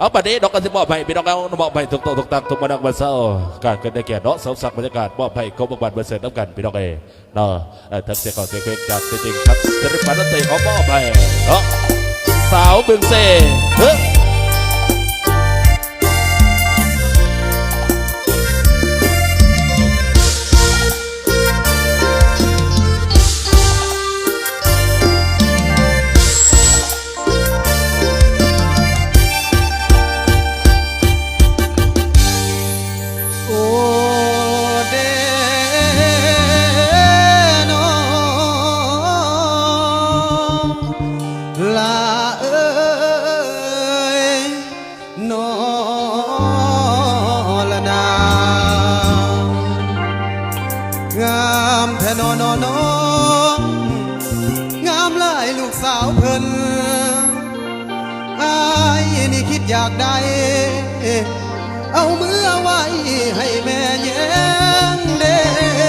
เอาประเดี๋ยวดอกกันที่มอบให้พี่น้องเอามอบให้ทุกตัวทุกตังทุกมาดังมาเศร้าการเกิดได้แก่เนาะเสาสักบรรยากาศมอบให้ครบบันเบอร์เสร็จน้ำกันพี่น้องเนาะทั้งเสียงก่อนเสียงเพลงจากจริงครับศิลปินดนตรีของมอบให้เนาะสาวบึงเซ่งามแท่นอนงามหลายลูกสาวเพิ่นอายนี่คิดอยากได้เอามือไว้ให้แม่แย้งเด้